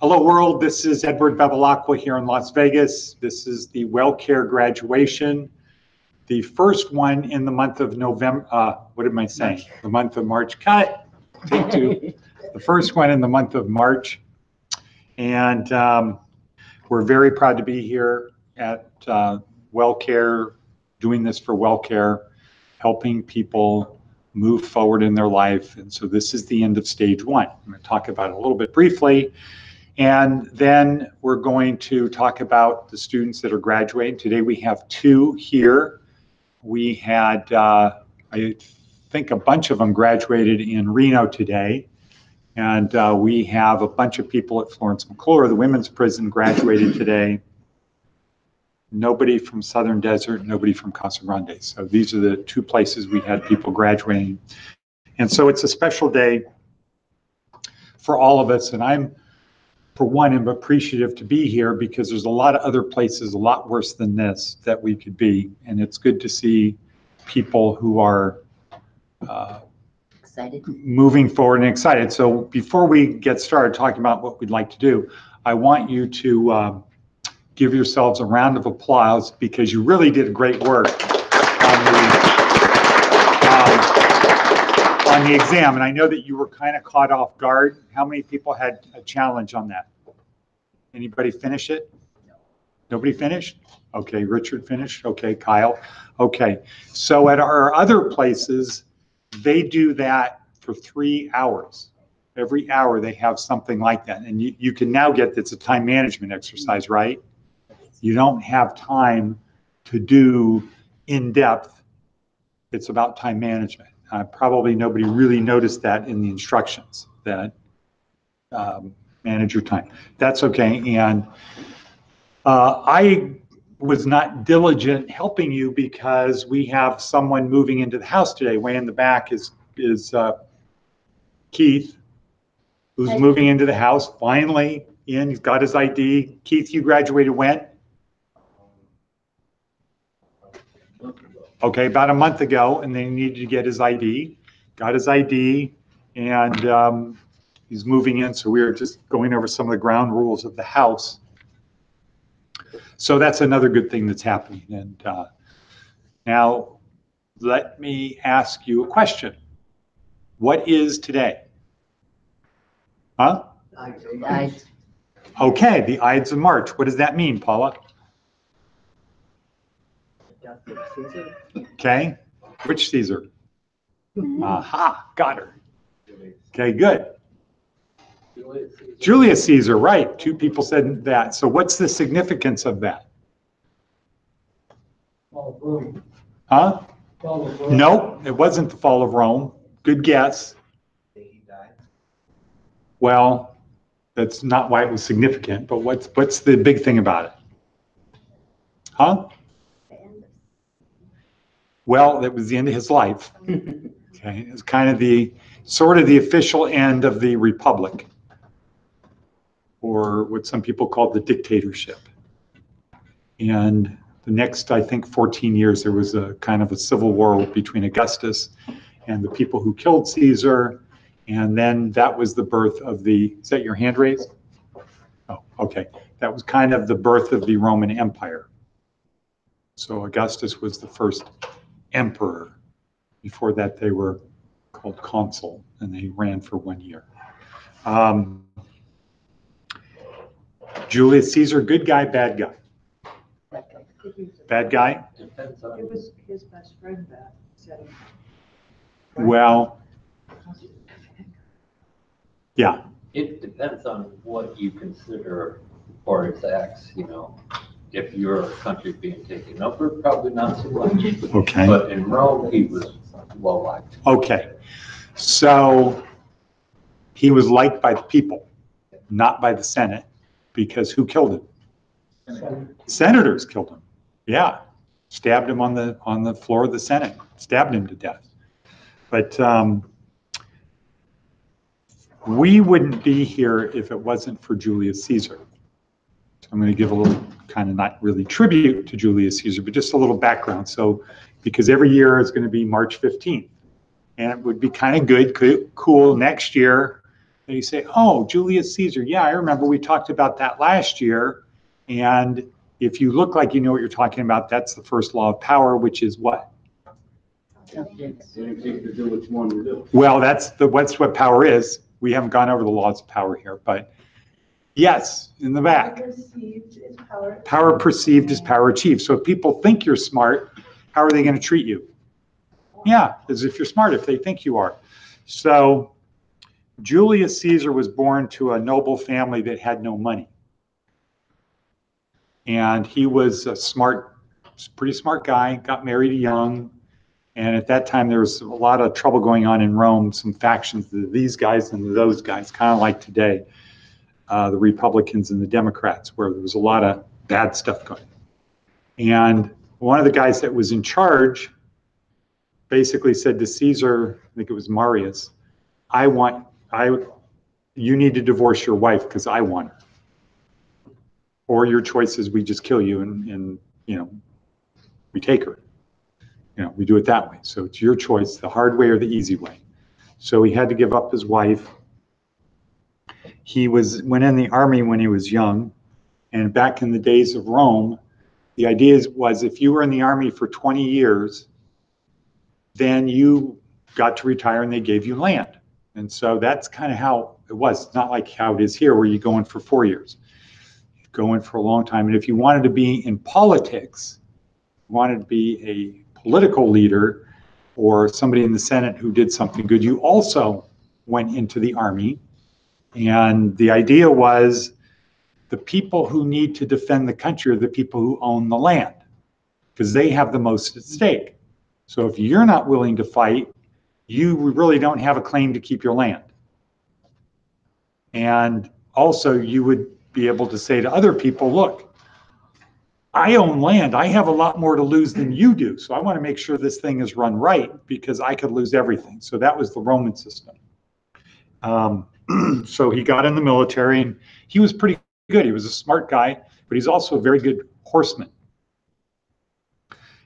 Hello world, this is Edward Bevilacqua here in Las Vegas. This is the WellCare graduation. The first one in the month of November, what am I saying? March. The month of March, cut, take two. The first one in the month of March. And we're very proud to be here at WellCare, doing this for WellCare, helping people move forward in their life. And so this is the end of stage one. I'm going to talk about it a little bit briefly. And then we're going to talk about the students that are graduating. Today we have two here. We had, I think a bunch of them graduated in Reno today. And we have a bunch of people at Florence McClure, the women's prison, graduated today. Nobody from Southern Desert, nobody from Casa Grande. So these are the two places we had people graduating. And so it's a special day for all of us. And I'm, for one, am appreciative to be here because there's a lot of other places a lot worse than this that we could be. And it's good to see people who are excited, moving forward and excited. So before we get started talking about what we'd like to do, I want you to give yourselves a round of applause because you really did great work on the exam. And I know that you were kind of caught off guard. How many people had a challenge on that? Anybody finish it? No. Nobody finished? Okay, Richard finished. Okay, Kyle. Okay, so at our other places, they do that for 3 hours. Every hour they have something like that. And you can now get, it's a time management exercise, right? You don't have time to do in-depth. It's about time management. Probably nobody really noticed that in the instructions, that manage your time. That's okay. And I was not diligent helping you because we have someone moving into the house today. Way in the back is Keith, who's moving into the house, finally in. He's got his ID. Keith, you graduated when? Okay, about a month ago, and then he needed to get his ID. Got his ID, and he's moving in, so we were just going over some of the ground rules of the house. So that's another good thing that's happening. And now let me ask you a question. What is today? Huh? Ides. Okay, the Ides of March. What does that mean, Paula? Okay, which Caesar? Aha, got her. Okay, good. Julius Caesar, right. Two people said that. So what's the significance of that? Fall of Rome. Huh? Fall of Rome. Nope, it wasn't the fall of Rome. Good guess. He died. Well, that's not why it was significant, but what's the big thing about it? Huh? Well, it was the end of his life. Okay, it's kind of the sort of the official end of the republic, or what some people call the dictatorship. And the next, I think, 14 years, there was a kind of a civil war between Augustus and the people who killed Caesar. And then that was the birth of the, is that your hand raised? Oh, okay. That was kind of the birth of the Roman Empire. So Augustus was the first emperor. Before that, they were called consul, and they ran for 1 year. Julius Caesar, good guy, bad guy? Bad guy? It was his best friend that said him. Well, yeah. It depends on what you consider for his acts, you know. If your country being taken over, probably not so much. Okay. But in Rome, he was well liked. Okay. So he was liked by the people, not by the Senate, because who killed him? Senators killed him. Yeah. Stabbed him on the floor of the Senate. Stabbed him to death. But we wouldn't be here if it wasn't for Julius Caesar. So I'm going to give a little kind of not really tribute to Julius Caesar, but just a little background. So because every year is going to be March 15th. And it would be kind of good, cool next year They say, oh, Julius Caesar. Yeah, I remember we talked about that last year. And if you look like you know what you're talking about, that's the first law of power, which is what? Anything to do what you want to do. Well, that's what power is. We haven't gone over the laws of power here, but yes, in the back. Perceived is power. Power perceived is power achieved. So if people think you're smart, how are they going to treat you? Yeah, as if you're smart, if they think you are. So Julius Caesar was born to a noble family that had no money. And he was a pretty smart guy, got married young. And at that time, there was a lot of trouble going on in Rome, some factions, these guys and those guys, kind of like today, the Republicans and the Democrats, where there was a lot of bad stuff going on. And one of the guys that was in charge basically said to Caesar, I think it was Marius, you need to divorce your wife because I want her. Or your choice is we just kill you and we take her. We do it that way. So it's your choice, the hard way or the easy way. So he had to give up his wife. He went in the army when he was young. And back in the days of Rome, the idea was if you were in the army for 20 years, then you got to retire and they gave you land. And so that's kind of how it was. It's not like how it is here where you go in for 4 years. You go in for a long time. And if you wanted to be in politics, wanted to be a political leader or somebody in the Senate who did something good, you also went into the army. And the idea was the people who need to defend the country are the people who own the land because they have the most at stake. So if you're not willing to fight, you really don't have a claim to keep your land. And also you would be able to say to other people, look, I own land. I have a lot more to lose than you do. So I want to make sure this thing is run right because I could lose everything. So that was the Roman system. So he got in the military and he was pretty good. He was a smart guy, but he's also a very good horseman.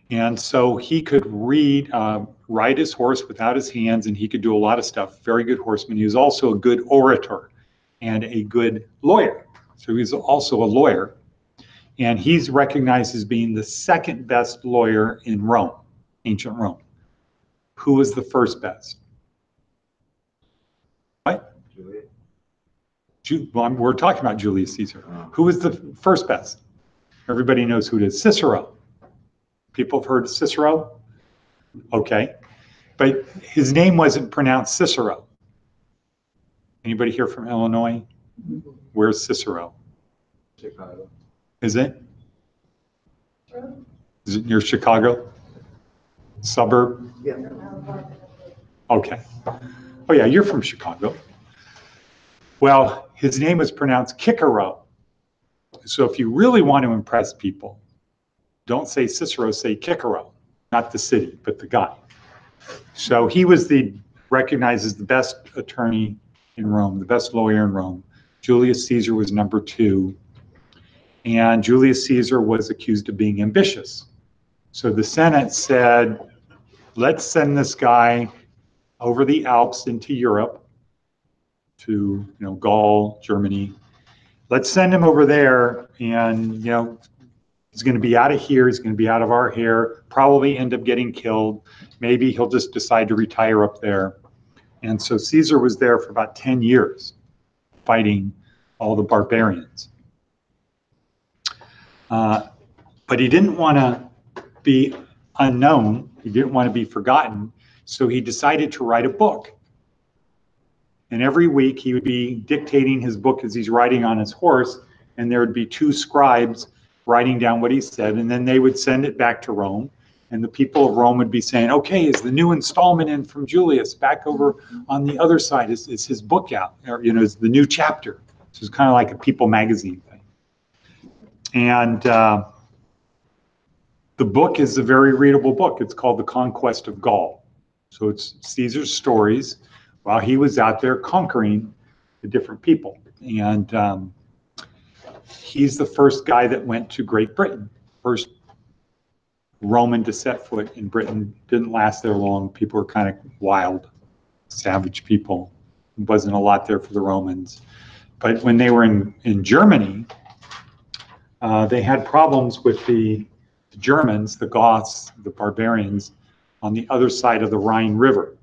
And so he could ride his horse without his hands, and he could do a lot of stuff. Very good horseman. He was also a good orator and a good lawyer. So he's also a lawyer. And he's recognized as being the second best lawyer in Rome, ancient Rome. Who was the first best? What? Well, we're talking about Julius Caesar. Who was the first best? Everybody knows who it is. Cicero. People have heard of Cicero? Okay. But his name wasn't pronounced Cicero. Anybody here from Illinois? Where's Cicero? Chicago. Is it? Is it near Chicago? Suburb? Yeah. Okay. Oh yeah, you're from Chicago. Well, his name was pronounced Cicero. So if you really want to impress people, don't say Cicero, say Cicero, not the city, but the guy. So he was recognized as the best attorney in Rome, the best lawyer in Rome. Julius Caesar was number 2. And Julius Caesar was accused of being ambitious. So the Senate said, let's send this guy over the Alps into Europe to, Gaul, Germany. Let's send him over there and, he's going to be out of here. He's going to be out of our hair, probably end up getting killed. Maybe he'll just decide to retire up there. And so Caesar was there for about 10 years fighting all the barbarians. But he didn't want to be unknown. He didn't want to be forgotten. So he decided to write a book. And every week he would be dictating his book as he's riding on his horse. And there would be 2 scribes writing down what he said. And then they would send it back to Rome. And the people of Rome would be saying, okay, is the new installment in from Julius back over on the other side? Is his book out? Or, is the new chapter? So it's kind of like a People magazine thing. And the book is a very readable book. It's called The Conquest of Gaul. So it's Caesar's stories while he was out there conquering the different people. And he's the first guy that went to Great Britain. First Roman to set foot in Britain. Didn't last there long. People were kind of wild, savage people. wasn't a lot there for the Romans. But when they were in Germany, they had problems with the Germans, the Goths, the barbarians, on the other side of the Rhine River.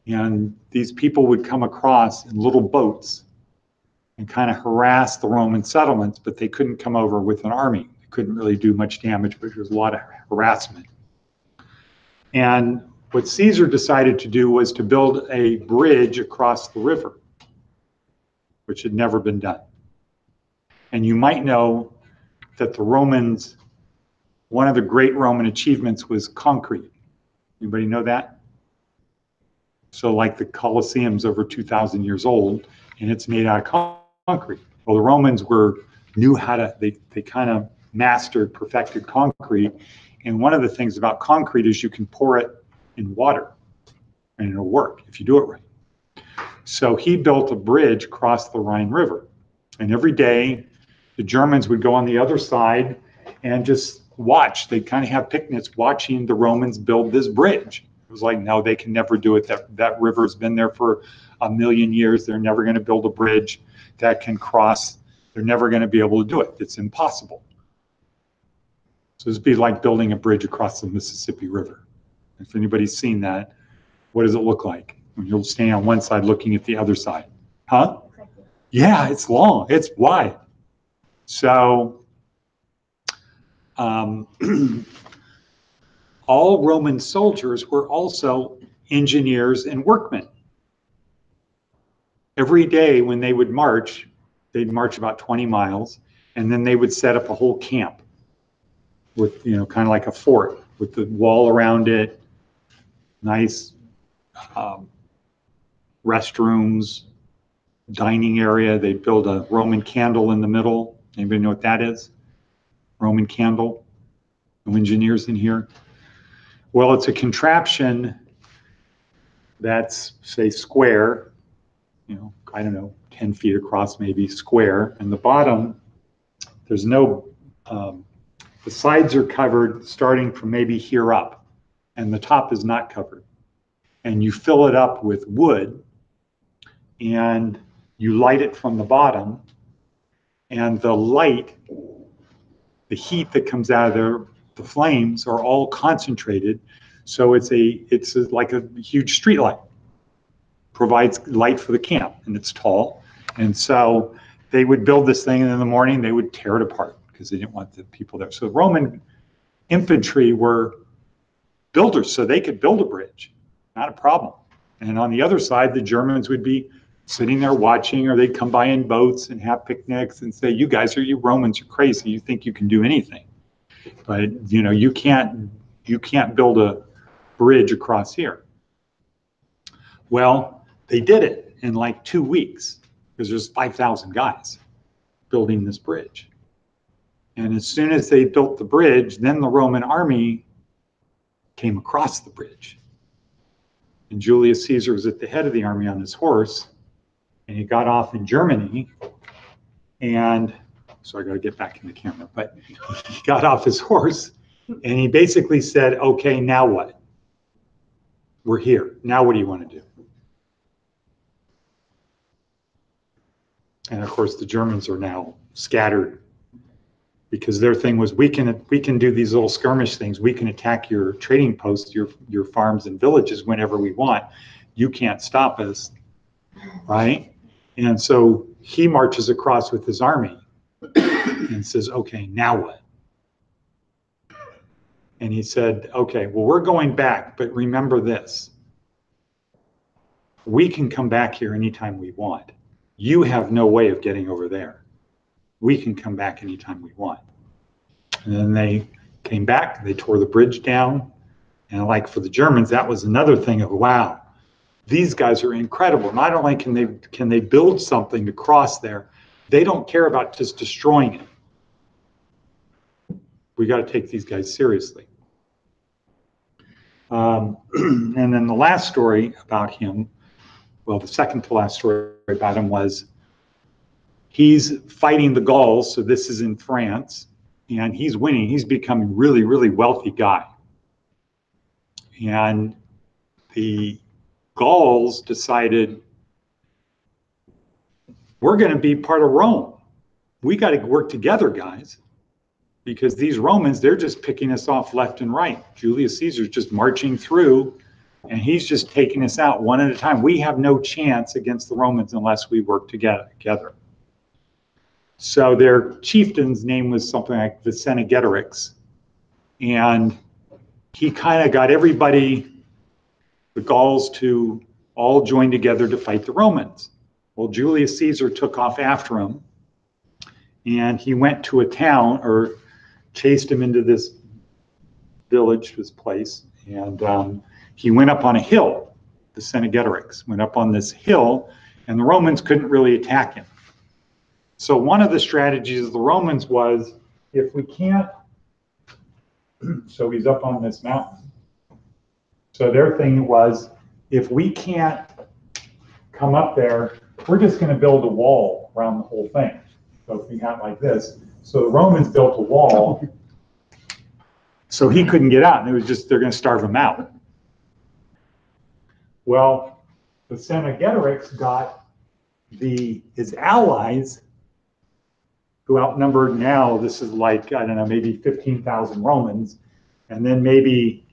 And these people would come across in little boats and kind of harass the Roman settlements, but they couldn't come over with an army. They couldn't really do much damage, but there was a lot of harassment. And what Caesar decided to do was to build a bridge across the river, which had never been done. And you might know that the Romans, one of the great Roman achievements was concrete. Anybody know that? So like the Colosseum's over 2,000 years old, and it's made out of concrete. Well, the Romans knew how to, they kind of mastered, perfected concrete. And one of the things about concrete is you can pour it in water and it'll work if you do it right. So he built a bridge across the Rhine River. And every day the Germans would go on the other side and just watch. They'd kind of have picnics watching the Romans build this bridge. It was like, no, they can never do it. That river's been there for 1,000,000 years. They're never going to build a bridge that can cross. They're never going to be able to do it. It's impossible. So it'd be like building a bridge across the Mississippi River. If anybody's seen that, what does it look like when you're standing on one side looking at the other side? Huh? Yeah, it's long, it's wide. So all Roman soldiers were also engineers and workmen. Every day when they would march, they'd march about 20 miles, and then they would set up a whole camp with, kind of like a fort with the wall around it, nice restrooms, dining area. They'd build a Roman candle in the middle. Anybody know what that is? Roman candle? No engineers in here? Well, it's a contraption that's, say, square, I don't know, 10 feet across, maybe square. And the bottom, there's no, the sides are covered starting from maybe here up, and the top is not covered. And you fill it up with wood, and you light it from the bottom, and the light, the heat that comes out of there, the flames are all concentrated. So it's like a huge street light. Provides light for the camp, and it's tall. And so they would build this thing, and in the morning they would tear it apart because they didn't want the people there. So Roman infantry were builders, so they could build a bridge, not a problem. And on the other side, the Germans would be sitting there watching, or they'd come by in boats and have picnics and say, you Romans are crazy, you think you can do anything. But you can't build a bridge across here. Well, they did it in like 2 weeks because there's 5,000 guys building this bridge. And as soon as they built the bridge, then the Roman army came across the bridge. And Julius Caesar was at the head of the army on his horse, and he got off in Germany. And so I got to get back in the camera, but he got off his horse and he basically said, okay, now what? We're here. Now what do you want to do? And of course, the Germans are now scattered because their thing was, we can do these little skirmish things. We can attack your trading posts, your farms and villages whenever we want. You can't stop us, right? And so he marches across with his army and says, okay, now what? And he said, okay, well, we're going back, but remember this. We can come back here anytime we want. You have no way of getting over there. We can come back anytime we want. And then they came back, they tore the bridge down. And like for the Germans, that was another thing of, wow, these guys are incredible. Not only can they build something to cross there, they don't care about just destroying it. We got to take these guys seriously. And then the last story about him, well, the second to last story about him was he's fighting the Gauls. So this is in France, and he's winning. He's becoming a really, really wealthy guy. And the Gauls decided, we're going to be part of Rome. We got to work together, guys, because these Romans, they're just picking us off left and right. Julius Caesar's just marching through, and he's just taking us out one at a time. We have no chance against the Romans unless we work together. So their chieftain's name was something like Vercingetorix, and he kind of got everybody, the Gauls, to all join together to fight the Romans. Well, Julius Caesar took off after him, and he went to a town, or chased him into this village, this place, and he went up on a hill. The Vercingetorix went up on this hill, and the Romans couldn't really attack him. So one of the strategies of the Romans was, if we can't, so he's up on this mountain. So their thing was, if we can't come up there, we're just going to build a wall around the whole thing. So if we got like this, so the Romans built a wall, so he couldn't get out, and it was just, they're going to starve him out. Well, the Vercingetorix got his allies, who outnumbered now, this is like, I don't know, maybe 15,000 Romans, and then maybe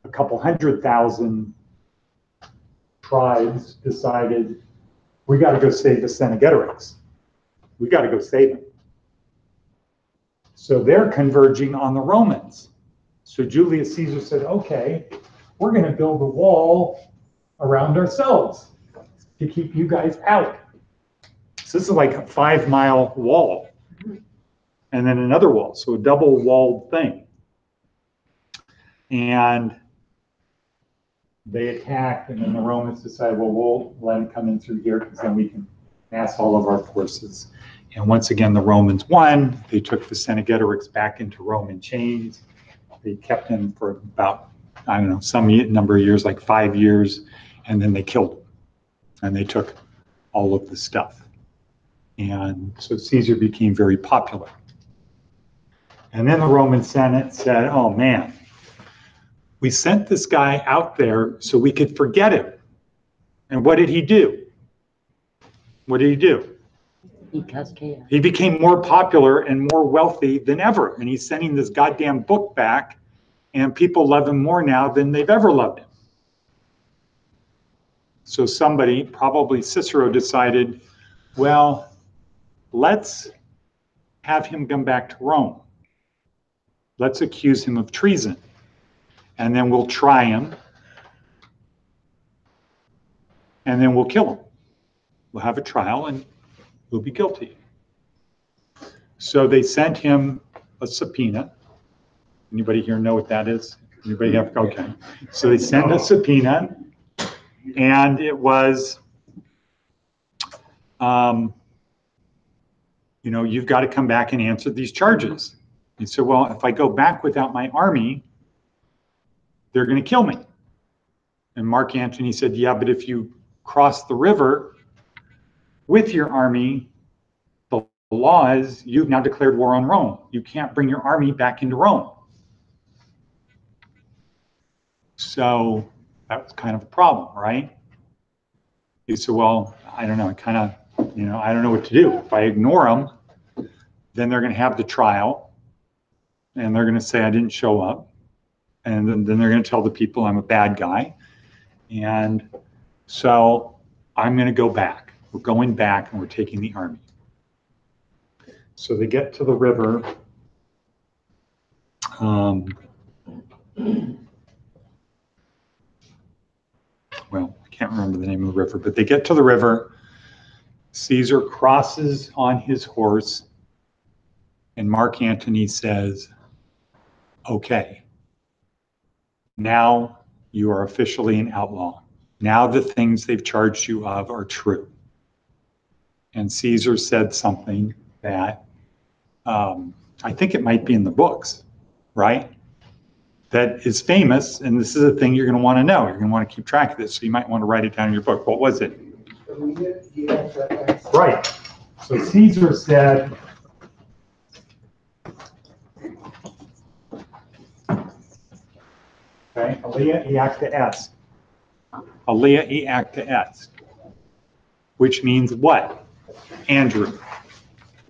a couple 100,000 tribes decided, we got to go save the Vercingetorix. We got to go save him. So they're converging on the Romans. So Julius Caesar said, okay, we're going to build a wall around ourselves to keep you guys out. So this is like a 5-mile wall, and then another wall, so a double walled thing. And they attacked, and then the Romans decided, well, we'll let them come in through here because then we can mass all of our forces. And once again, the Romans won. They took the Vercingetorix back into Roman chains. They kept him for about, I don't know, some number of years, like 5 years, and then they killed him. And they took all of the stuff. And so Caesar became very popular. And then the Roman Senate said, oh man, we sent this guy out there so we could forget him. And what did he do? What did he do? He caused chaos. He became more popular and more wealthy than ever. And he's sending this goddamn book back, and people love him more now than they've ever loved him. So somebody, probably Cicero, decided, well, let's have him come back to Rome. Let's accuse him of treason. And then we'll try him. And then we'll kill him. We'll have a trial and he'll be guilty. So they sent him a subpoena. Anybody here know what that is? Anybody have? Okay. So they sent a subpoena, and it was, you know, you've got to come back and answer these charges. He said, well, if I go back without my army, they're going to kill me. And Mark Antony said, yeah, but if you cross the river with your army, the law is you've now declared war on Rome. You can't bring your army back into Rome. So that was kind of a problem, right? He said, well, I don't know, I don't know what to do. If I ignore them, then they're going to have the trial, and they're going to say I didn't show up, and then they're going to tell the people I'm a bad guy. And so I'm going to go back. We're going back, and we're taking the army. So they get to the river. Well, I can't remember the name of the river, but they get to the river. Caesar crosses on his horse, and Mark Antony says, okay, now you are officially an outlaw. Now the things they've charged you of are true. And Caesar said something that I think it might be in the books, right? That is famous, and this is a thing you're going to want to know. You're going to want to keep track of this, so you might want to write it down in your book. What was it? Right. So Caesar said, okay, Alia Iacta S. Alia e acta est. Which means what, Andrew?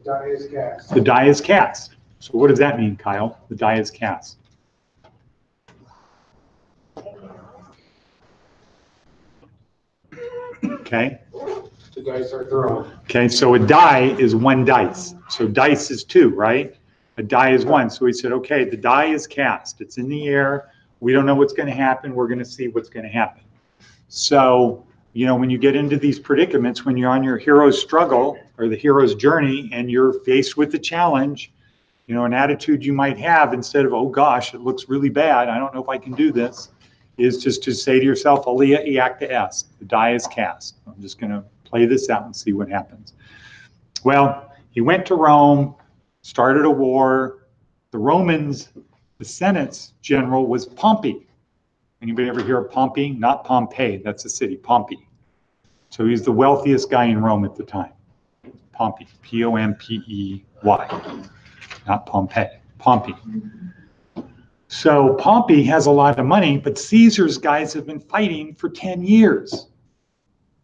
Die is cast. The die is cast. So what does that mean, Kyle? The die is cast. Okay. The dice are thrown. Okay, so a die is one dice. So dice is two, right? A die is one. So he said, okay, the die is cast. It's in the air. We don't know what's going to happen. We're going to see what's going to happen. So, you know, when you get into these predicaments, when you're on your hero's struggle or the hero's journey and you're faced with the challenge, you know, an attitude you might have instead of, oh gosh, it looks really bad, I don't know if I can do this, is just to say to yourself, Alia e acta est, the die is cast. I'm just going to play this out and see what happens. Well, he went to Rome, started a war. The Romans, the Senate's general was Pompey. Anybody ever hear of Pompey? Not Pompeii, that's a city, Pompey. So he's the wealthiest guy in Rome at the time. Pompey, Pompey, not Pompeii, Pompey. So Pompey has a lot of money, but Caesar's guys have been fighting for 10 years.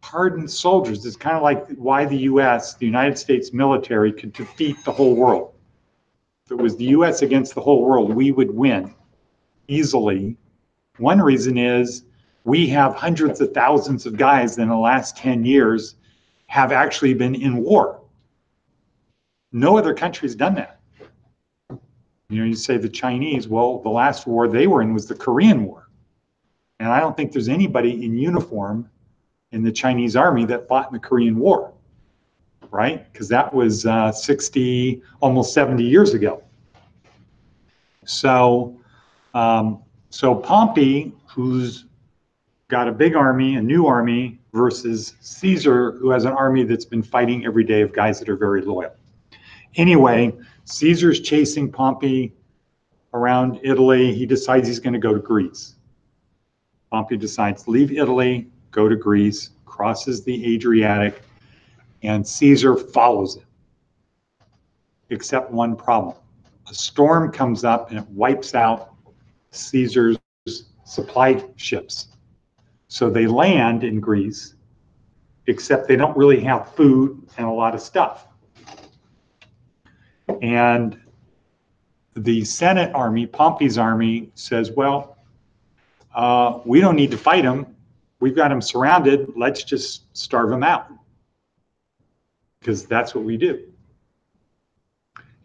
Hardened soldiers. It's kind of like why the US, the United States military, could defeat the whole world. If it was the US against the whole world, we would win easily. One reason is we have hundreds of thousands of guys in the last 10 years have actually been in war. No other country's done that. You know, you say the Chinese, well, the last war they were in was the Korean War. And I don't think there's anybody in uniform in the Chinese army that fought in the Korean War, right? Because that was 60, almost 70 years ago. So, so Pompey, who's got a big army, a new army, versus Caesar, who has an army that's been fighting every day of guys that are very loyal. Anyway, Caesar's chasing Pompey around Italy. He decides he's going to go to Greece. Pompey decides to leave Italy, go to Greece, crosses the Adriatic, and Caesar follows it. Except one problem. A storm comes up and it wipes out Caesar's supply ships. So they land in Greece, except they don't really have food and a lot of stuff. And the Senate army, Pompey's army, says, well, we don't need to fight them. We've got them surrounded. Let's just starve them out. Because that's what we do.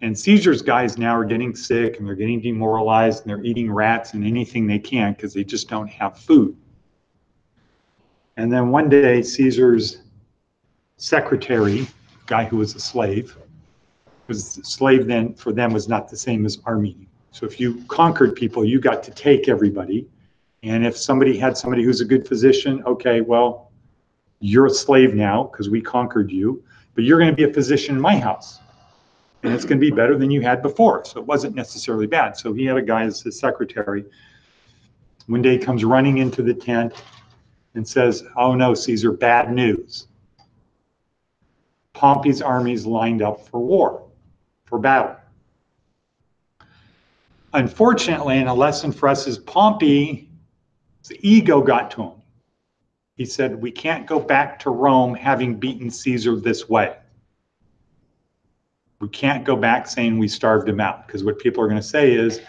And Caesar's guys now are getting sick and they're getting demoralized and they're eating rats and anything they can because they just don't have food. And then one day, Caesar's secretary, guy who was a slave, because slave then for them was not the same as army. So if you conquered people, you got to take everybody. And if somebody had somebody who's a good physician, okay, well, you're a slave now because we conquered you, but you're going to be a physician in my house. And it's going to be better than you had before. So it wasn't necessarily bad. So he had a guy as his secretary. One day he comes running into the tent and says, oh no, Caesar, bad news. Pompey's army's lined up for war, for battle. Unfortunately, and a lesson for us is Pompey's ego got to him. He said, we can't go back to Rome having beaten Caesar this way. We can't go back saying we starved him out, because what people are going to say is,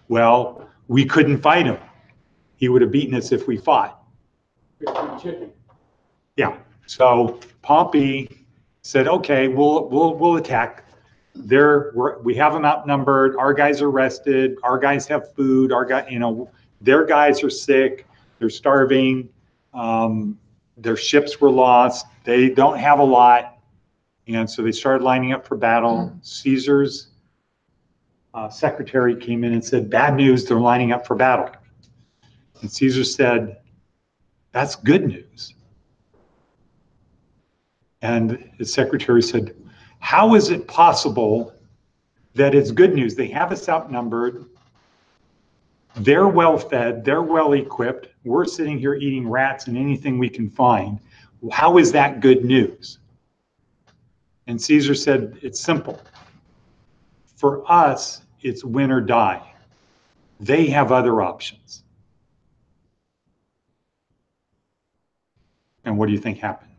well, we couldn't fight him. He would have beaten us if we fought. Yeah. So Pompey said, okay, we'll attack. We have them outnumbered. Our guys are rested. Our guys have food. Their guys are sick. They're starving. Their ships were lost. They don't have a lot. And so they started lining up for battle. Caesar's secretary came in and said, bad news, they're lining up for battle. And Caesar said, that's good news. And his secretary said, how is it possible that it's good news? They have us outnumbered. They're well fed. They're well equipped. We're sitting here eating rats and anything we can find. How is that good news? And Caesar said, it's simple. For us, it's win or die. They have other options. And what do you think happened?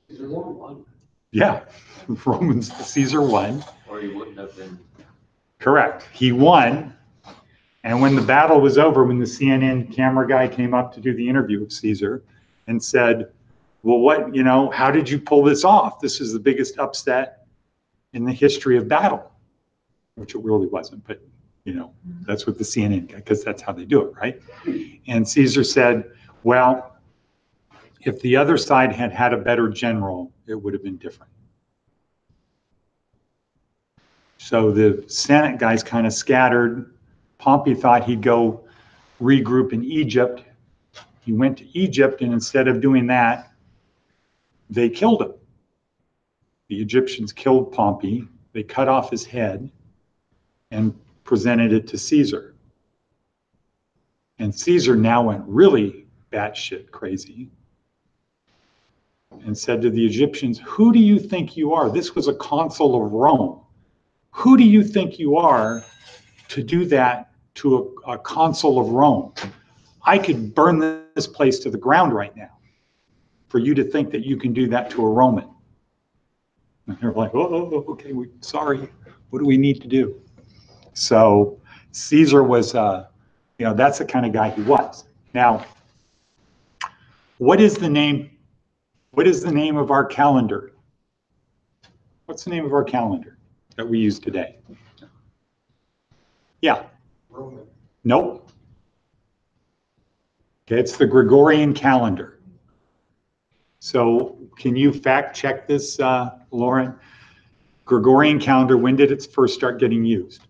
Is there one? Yeah, Caesar won. Or he wouldn't have been. Correct. He won. And when the battle was over, when the CNN camera guy came up to do the interview with Caesar and said, well, what, how did you pull this off? This is the biggest upset in the history of battle, which it really wasn't, but that's what the CNN guy, because that's how they do it, right? And Caesar said, well, if the other side had had a better general, it would have been different. So the Senate guys kind of scattered. Pompey thought he'd go regroup in Egypt. He went to Egypt, and instead of doing that, they killed him. The Egyptians killed Pompey. They cut off his head and presented it to Caesar. And Caesar now went really batshit crazy and said to the Egyptians, who do you think you are? This was a consul of Rome. Who do you think you are to do that to a consul of Rome? I could burn this place to the ground right now for you to think that you can do that to a Roman. And they're like, oh, okay, sorry. What do we need to do? So Caesar was, that's the kind of guy he was. Now, what is the name of our calendar? What's the name of our calendar that we use today? Yeah. Roman. Nope. Okay, it's the Gregorian calendar. So can you fact check this, Lauren? Gregorian calendar, when did it first start getting used?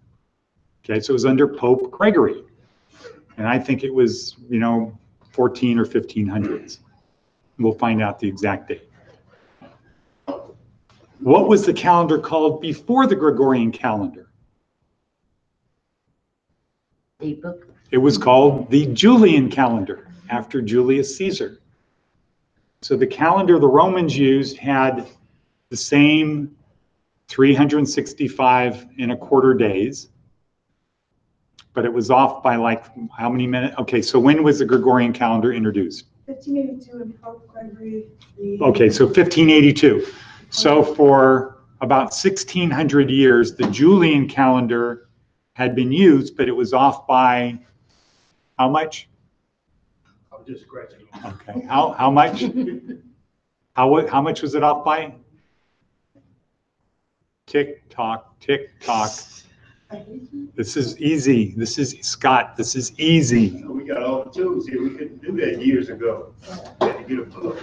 Okay, so it was under Pope Gregory. And I think it was, 14 or 1500s. We'll find out the exact date. What was the calendar called before the Gregorian calendar? Book. It was called the Julian calendar, after Julius Caesar. So the calendar the Romans used had the same 365 and a quarter days, but it was off by like how many minutes? Okay, so when was the Gregorian calendar introduced? 1582 and Pope Gregory. Okay, so 1582. So for about 1600 years, the Julian calendar had been used, but it was off by how much? I'm just scratching. Okay, how much? How much was it off by? Tick tock, tick tock. This is easy. This is Scott. This is easy. We got all the tools here. We couldn't do that years ago. We had to get a book.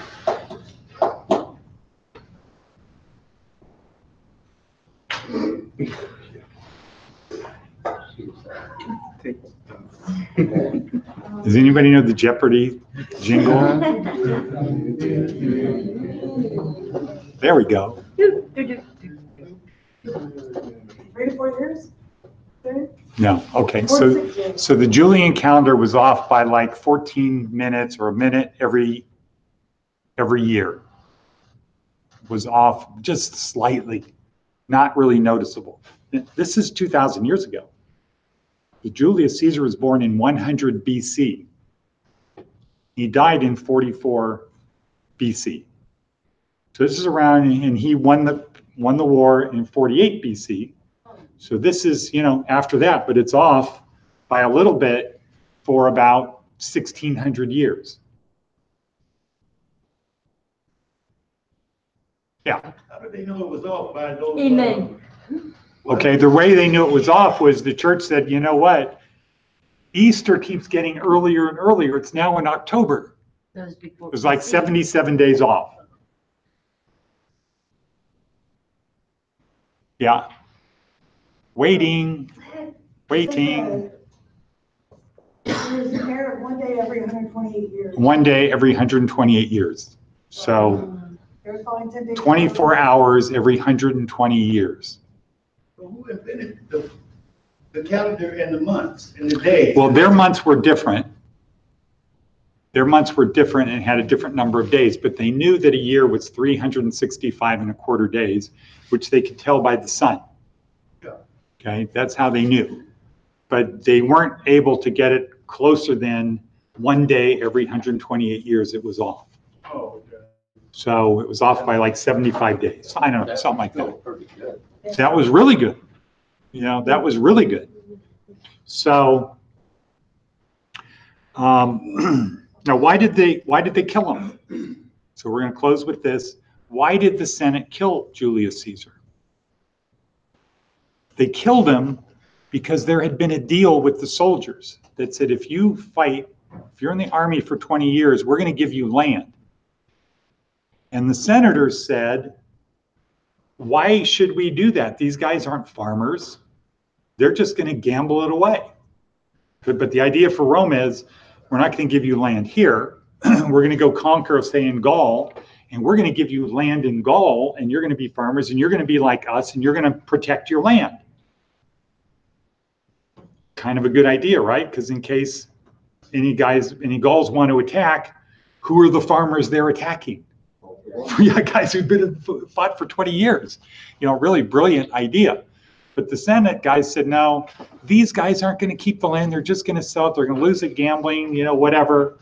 Does anybody know the Jeopardy jingle? There we go. 3 to 4 years? No. Okay. 4 to 6 years. So the Julian calendar was off by like 14 minutes or a minute every year. Was off just slightly, not really noticeable. This is 2,000 years ago. Julius Caesar was born in 100 BC. He died in 44 BC. So this is around, and he won the war in 48 BC. So this is, after that, but it's off by a little bit for about 1,600 years. Yeah. How did they know it was off by those? Amen. Okay, the way they knew it was off was the church said, you know what? Easter keeps getting earlier and earlier. It's now in October. That was before. It was like 77 days off. Yeah. Waiting. There's an error of 1 day every 128 years. 1 day every 128 years. So There's only 10 days. 24 hours every 120 years. Well, who invented the calendar and the months and the days? Well, their months were different. Their months were different and had a different number of days, but they knew that a year was 365 and a quarter days, which they could tell by the sun. Yeah. Okay, that's how they knew. But they weren't able to get it closer than 1 day every 128 years it was off. Oh, okay. So it was off by like 75 days. I don't know, That's something like still that. pretty good. That was really good. That was really good. So now why did they kill him? So we're going to close with this. Why did the Senate kill Julius Caesar? They killed him because there had been a deal with the soldiers that said, if you fight, if you're in the army for 20 years, we're going to give you land. And the senators said, why should we do that? These guys aren't farmers. They're just going to gamble it away. But the idea for Rome is, we're not going to give you land here. We're going to go conquer, say, in Gaul, and we're going to give you land in Gaul, and you're going to be farmers, and you're going to be like us, and you're going to protect your land. Kind of a good idea, right? Because in case any Gauls want to attack, who are the farmers they're attacking? Yeah, guys who've fought for 20 years. Really brilliant idea. But the Senate guys said, no, these guys aren't going to keep the land. They're just going to sell it. They're going to lose it gambling, whatever.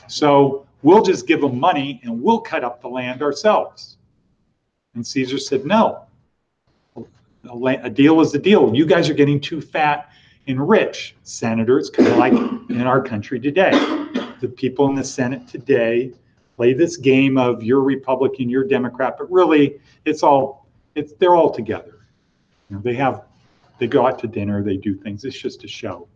So we'll just give them money and we'll cut up the land ourselves. And Caesar said, no, a deal is a deal. You guys are getting too fat and rich. Senators, kind of like in our country today. The people in the Senate today play this game of you're Republican, you're Democrat, but really they're all together. They go out to dinner, they do things. It's just a show.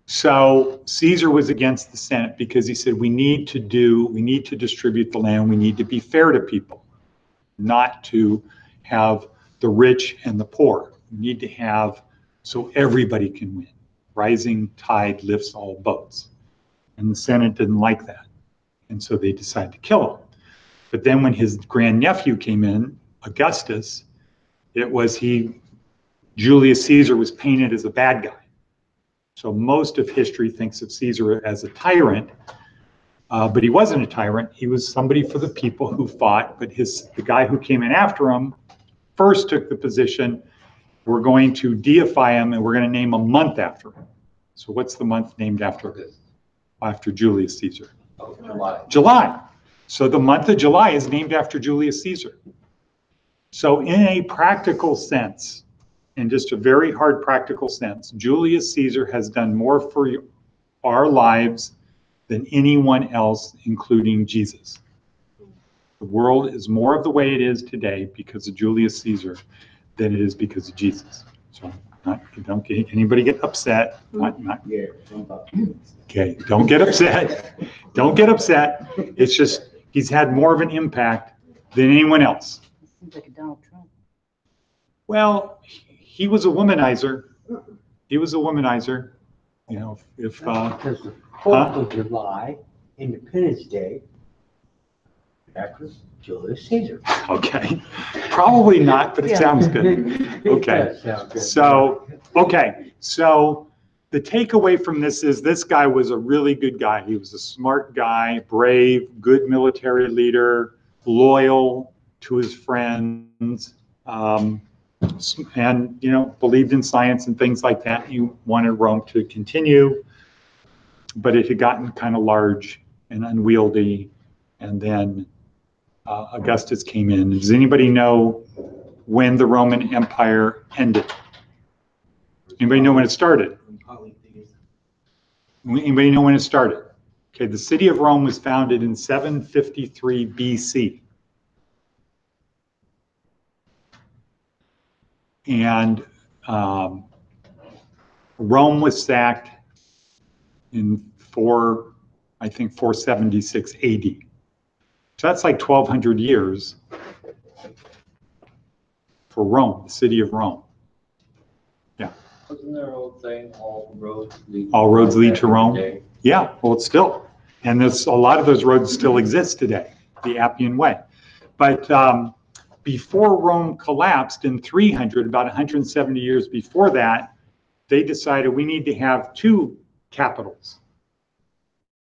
So Caesar was against the Senate because he said we need to distribute the land. We need to be fair to people, not to have the rich and the poor. We need to have so everybody can win. Rising tide lifts all boats. And the Senate didn't like that. And so they decided to kill him. But then when his grandnephew came in, Augustus, Julius Caesar was painted as a bad guy. So most of history thinks of Caesar as a tyrant, but he wasn't a tyrant. He was somebody for the people who fought, but the guy who came in after him first took the position, we're going to deify him and we're going to name a month after him. So what's the month named after Julius Caesar? Oh, July. July. So the month of July is named after Julius Caesar. So in a practical sense, in just a very hard practical sense, Julius Caesar has done more for our lives than anyone else, including Jesus. The world is more of the way it is today because of Julius Caesar than it is because of Jesus. So don't get anybody get upset. Okay, don't get upset. Don't get upset. It's just he's had more of an impact than anyone else. Seems like a Donald Trump. Well, he was a womanizer. He was a womanizer. If Because the 4th of July, Independence Day, actress Julius Caesar. Okay, probably not, but it sounds good. Okay, It does sound good. So the takeaway from this is this guy was a really good guy. He was a smart guy, brave, good military leader, loyal to his friends, and believed in science and things like that. He wanted Rome to continue, but it had gotten kind of large and unwieldy, and then Augustus came in. Does anybody know when the Roman Empire ended? Anybody know when it started? Anybody know when it started? Okay, the city of Rome was founded in 753 BC. And Rome was sacked in 476 AD. So that's like 1,200 years for Rome, the city of Rome. Yeah. Wasn't there an old saying, all roads lead to Rome? Yeah, well, it's still. And there's a lot of those roads still exist today, the Appian Way. But before Rome collapsed in 300, about 170 years before that, they decided we need to have two capitals.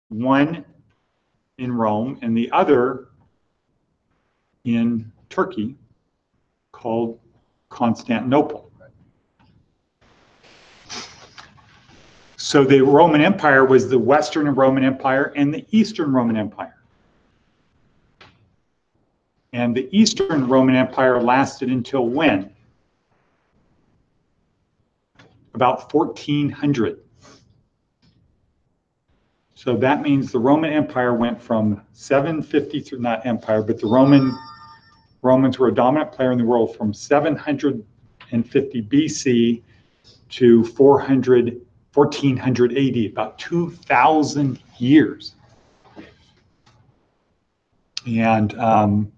One in Rome and the other in Turkey, called Constantinople. So the Roman Empire was the Western Roman Empire and the Eastern Roman Empire. And the Eastern Roman Empire lasted until when? About 1400. So that means the Roman Empire went from 750 through, not empire, but the Romans were a dominant player in the world from 750 BC to 1400 AD, about 2,000 years. And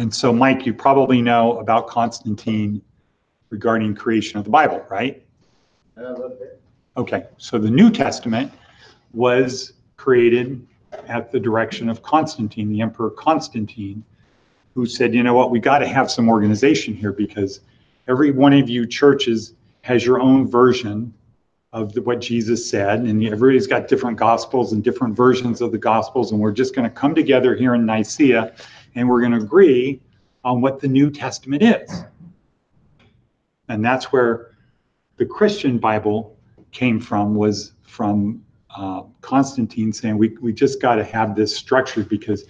so, Mike, you probably know about Constantine regarding creation of the Bible, right? A little bit. Okay, so the New Testament was created at the direction of Constantine, the Emperor Constantine, who said, you know what, we got to have some organization here because every one of you churches has your own version of what Jesus said, and everybody's got different gospels and different versions of the gospels, and we're just going to come together here in Nicaea, and we're going to agree on what the New Testament is. And that's where the Christian Bible came from, was from Constantine saying, we just got to have this structure because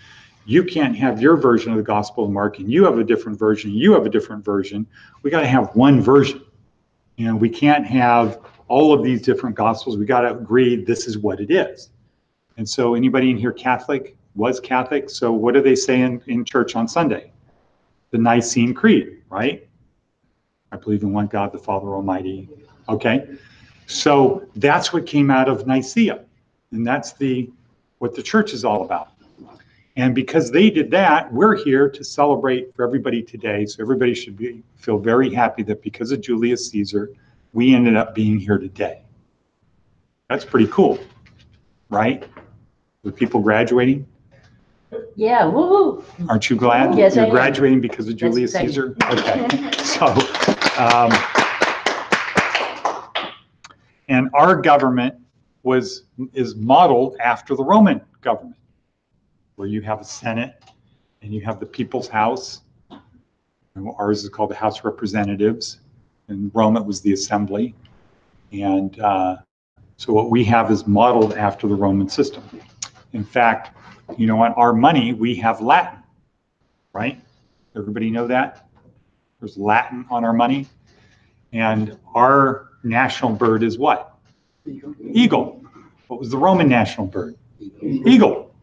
you can't have your version of the Gospel of Mark, and you have a different version, you have a different version. We got to have one version. You know, we can't have all of these different Gospels. We got to agree this is what it is. And so anybody in here Catholic, was Catholic, so what do they say in church on Sunday? The Nicene Creed, right? I believe in one God, the Father Almighty. Okay, so that's what came out of Nicaea, and that's what the church is all about. And because they did that, we're here to celebrate for everybody today. So everybody should feel very happy that because of Julius Caesar, we ended up being here today. That's pretty cool, right? With people graduating. Yeah, woo-hoo. Aren't you glad Yes, I you're am. graduating because of Julius exciting. Caesar? Okay, so, and our government is modeled after the Roman government, where you have a Senate and you have the People's House. And ours is called the House of Representatives. In Rome, it was the Assembly. And so what we have is modeled after the Roman system. In fact, you know what? Our money, we have Latin, right? Everybody know that? There's Latin on our money. And our national bird is what? Eagle. What was the Roman national bird? Eagle.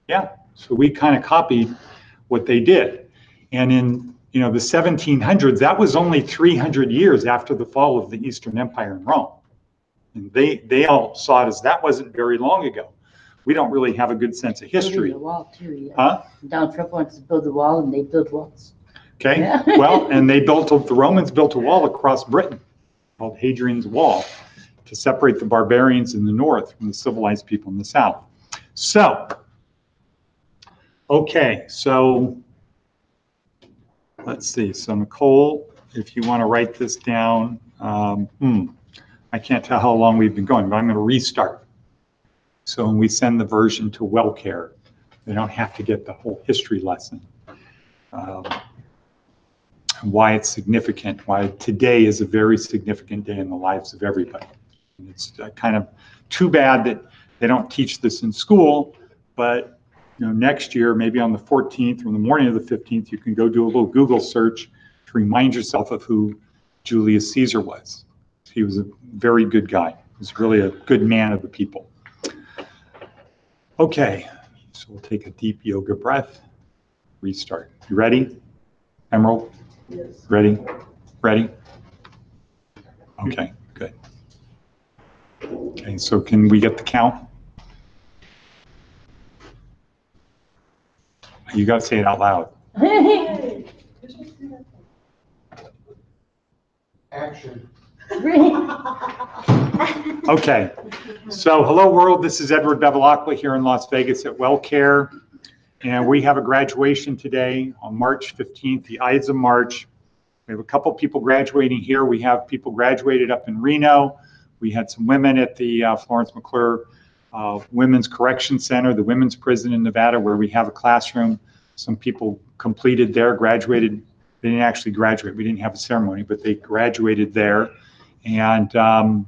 Yeah. So we kind of copied what they did. And in the 1700s, that was only 300 years after the fall of the Eastern Empire in Rome. And they all saw it as that wasn't very long ago. We don't really have a good sense of history. Building the wall too, yeah. Huh? Donald Trump wants to build the wall, and they build walls. Okay. Yeah. Well, and the Romans built a wall across Britain called Hadrian's Wall to separate the barbarians in the north from the civilized people in the south. So, okay, so let's see. So Nicole, if you want to write this down, I can't tell how long we've been going, but I'm going to restart. So when we send the version to WellCare, they don't have to get the whole history lesson. Why it's significant, why today is a very significant day in the lives of everybody. And it's kind of too bad that they don't teach this in school, but next year, maybe on the 14th or the morning of the 15th, you can go do a little Google search to remind yourself of who Julius Caesar was. He was a very good guy. He was really a good man of the people. Okay, so we'll take a deep yoga breath, restart. You ready, Emerald? Yes. Ready? Ready? Okay, good. Okay, so can we get the count? You got to say it out loud. Action. Okay, so hello world, this is Edward Bevilacqua here in Las Vegas at WellCare, and we have a graduation today on March 15th, the Ides of March. We have a couple people graduating here. We have people graduated up in Reno. We had some women at the Florence McClure Women's Correction Center, the women's prison in Nevada, where we have a classroom. Some people completed there, graduated. They didn't actually graduate. We didn't have a ceremony, but they graduated there. And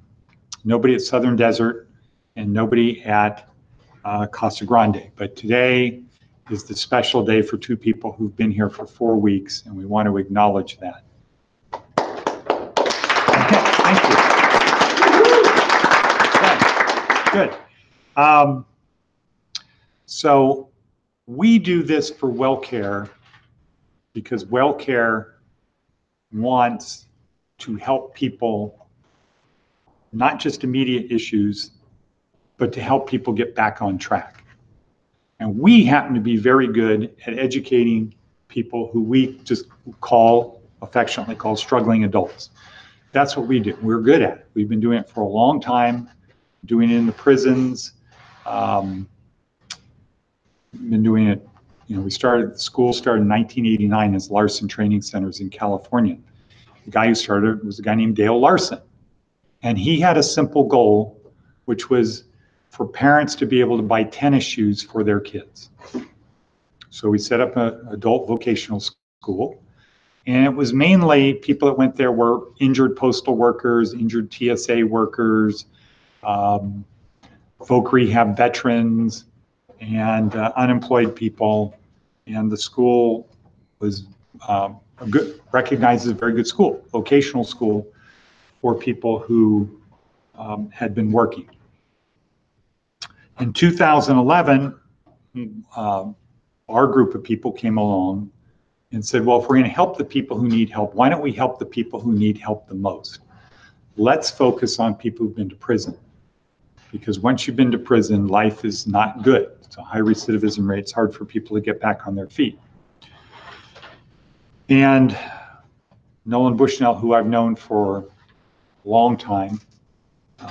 nobody at Southern Desert and nobody at Casa Grande. But today is the special day for two people who've been here for 4 weeks, and we want to acknowledge that. Okay, thank you. Good. So we do this for WellCare because WellCare wants to help people, not just immediate issues, but to help people get back on track. And we happen to be very good at educating people who we just affectionately call struggling adults. That's what we do. We're good at it. We've been doing it for a long time, doing it in the prisons. Been doing it, the school started in 1989 as Larson Training Centers in California. The guy who started was a guy named Dale Larson. And he had a simple goal, which was for parents to be able to buy tennis shoes for their kids. So we set up an adult vocational school, and it was mainly people that went there were injured postal workers, injured TSA workers, folk rehab veterans, and unemployed people. And the school was recognized as a very good school, vocational school for people who had been working. In 2011, our group of people came along and said, well, if we're going to help the people who need help, why don't we help the people who need help the most? Let's focus on people who've been to prison. Because once you've been to prison, life is not good. It's a high recidivism rate. It's hard for people to get back on their feet. And Nolan Bushnell, who I've known for a long time,